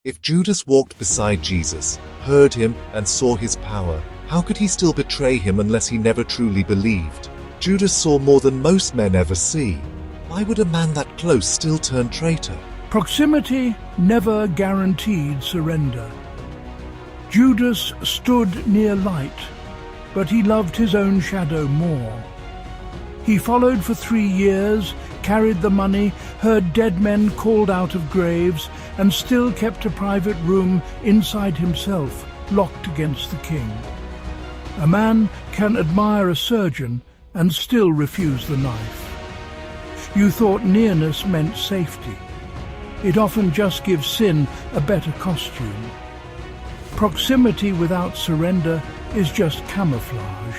If Judas walked beside Jesus, heard him, and saw his power, how could he still betray him unless he never truly believed? Judas saw more than most men ever see. Why would a man that close still turn traitor? Proximity never guaranteed surrender. Judas stood near light, but he loved his own shadow more. He followed for 3 years, carried the money, heard dead men called out of graves, and still kept a private room inside himself, locked against the king. A man can admire a surgeon and still refuse the knife. You thought nearness meant safety. It often just gives sin a better costume. Proximity without surrender is just camouflage.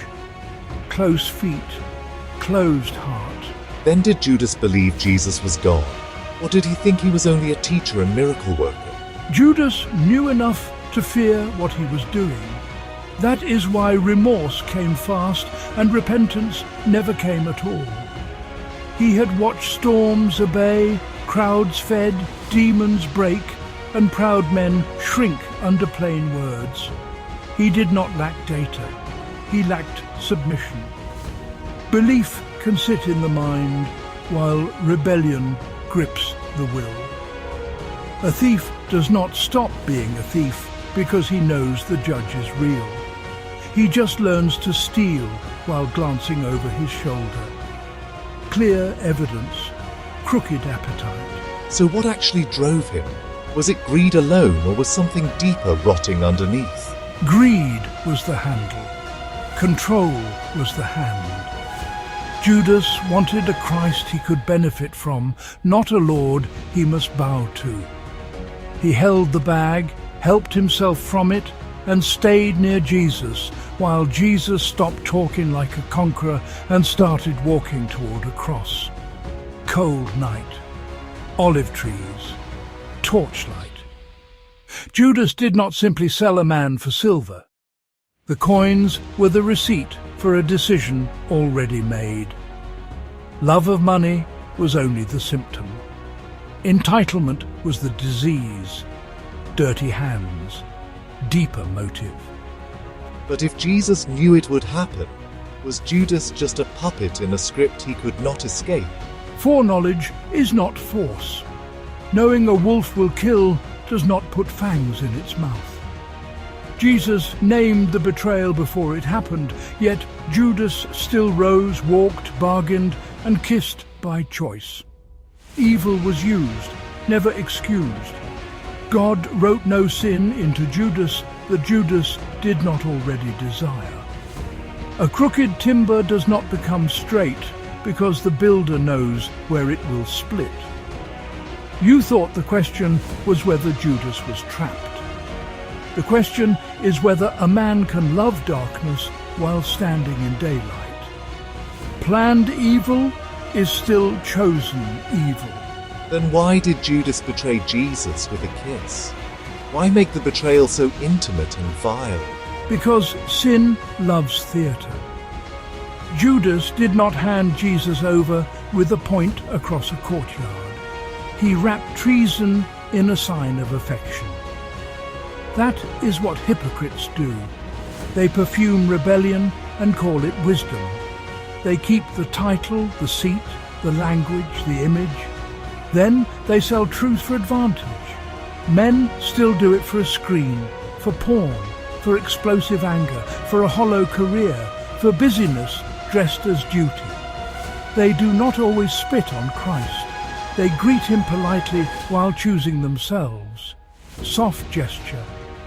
Close feet, closed heart. Then did Judas believe Jesus was God? Or did he think he was only a teacher and miracle worker? Judas knew enough to fear what he was doing. That is why remorse came fast and repentance never came at all. He had watched storms obey, crowds fed, demons break, and proud men shrink under plain words. He did not lack data. He lacked submission. Belief can sit in the mind, while rebellion grips the will. A thief does not stop being a thief because he knows the judge is real. He just learns to steal while glancing over his shoulder. Clear evidence, crooked appetite. So what actually drove him? Was it greed alone, or was something deeper rotting underneath? Greed was the handle. Control was the hand. Judas wanted a Christ he could benefit from, not a Lord he must bow to. He held the bag, helped himself from it, and stayed near Jesus, while Jesus stopped talking like a conqueror and started walking toward a cross. Cold night, olive trees, torchlight. Judas did not simply sell a man for silver. The coins were the receipt for a decision already made. Love of money was only the symptom. Entitlement was the disease. Dirty hands, deeper motive. But if Jesus knew it would happen, was Judas just a puppet in a script he could not escape? Foreknowledge is not force. Knowing a wolf will kill does not put fangs in its mouth. Jesus named the betrayal before it happened, yet Judas still rose, walked, bargained, and kissed by choice. Evil was used, never excused. God wrote no sin into Judas that Judas did not already desire. A crooked timber does not become straight because the builder knows where it will split. You thought the question was whether Judas was trapped. The question is whether a man can love darkness while standing in daylight. Planned evil is still chosen evil. Then why did Judas betray Jesus with a kiss? Why make the betrayal so intimate and vile? Because sin loves theatre. Judas did not hand Jesus over with a point across a courtyard. He wrapped treason in a sign of affection. That is what hypocrites do. They perfume rebellion and call it wisdom. They keep the title, the seat, the language, the image. Then they sell truth for advantage. Men still do it for a screen, for porn, for explosive anger, for a hollow career, for busyness dressed as duty. They do not always spit on Christ. They greet him politely while choosing themselves. Soft gesture,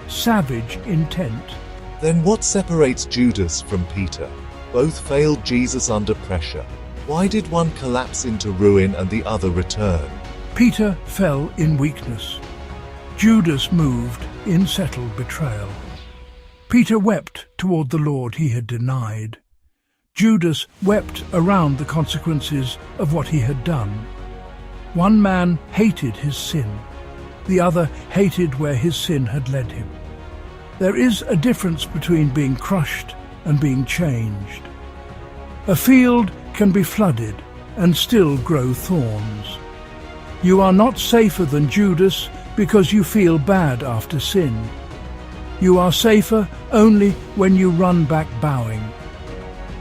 savage intent. Then what separates Judas from Peter? Both failed Jesus under pressure. Why did one collapse into ruin and the other return? Peter fell in weakness. Judas moved in settled betrayal. Peter wept toward the Lord he had denied. Judas wept around the consequences of what he had done. One man hated his sin. The other hated where his sin had led him. There is a difference between being crushed and being changed. A field can be flooded and still grow thorns. You are not safer than Judas because you feel bad after sin. You are safer only when you run back bowing.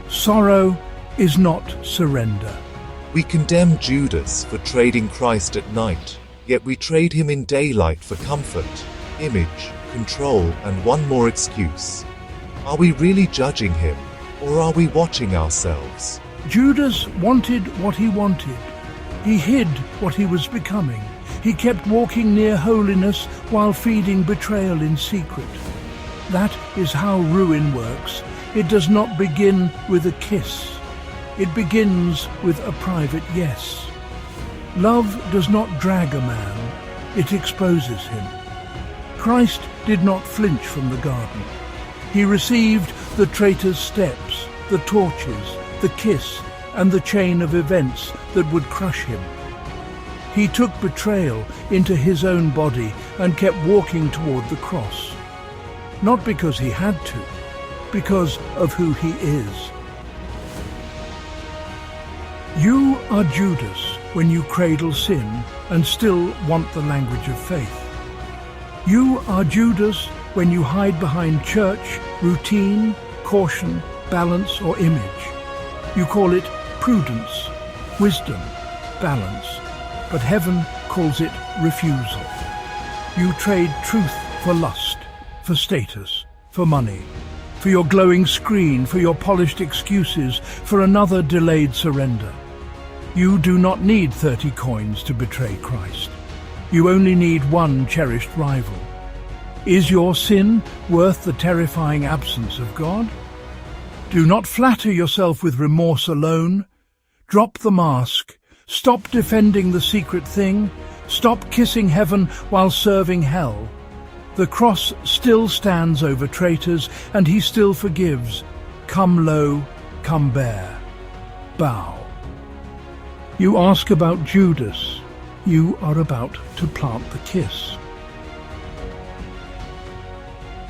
Sorrow is not surrender. We condemn Judas for trading Christ at night, yet we trade him in daylight for comfort, image, control, and one more excuse. Are we really judging him, or are we watching ourselves? Judas wanted what he wanted. He hid what he was becoming. He kept walking near holiness while feeding betrayal in secret. That is how ruin works. It does not begin with a kiss. It begins with a private yes. Love does not drag a man, it exposes him. Christ did not flinch from the garden. He received the traitor's steps, the torches, the kiss, and the chain of events that would crush him. He took betrayal into his own body and kept walking toward the cross. Not because he had to, because of who he is. You are Judas when you cradle sin and still want the language of faith. You are Judas when you hide behind church, routine, caution, balance, or image. You call it prudence, wisdom, balance, but heaven calls it refusal. You trade truth for lust, for status, for money, for your glowing screen, for your polished excuses, for another delayed surrender. You do not need 30 coins to betray Christ. You only need one cherished rival. Is your sin worth the terrifying absence of God? Do not flatter yourself with remorse alone. Drop the mask. Stop defending the secret thing. Stop kissing heaven while serving hell. The cross still stands over traitors, and he still forgives. Come low, come bare. Bow. You ask about Judas. You are about to plant the kiss.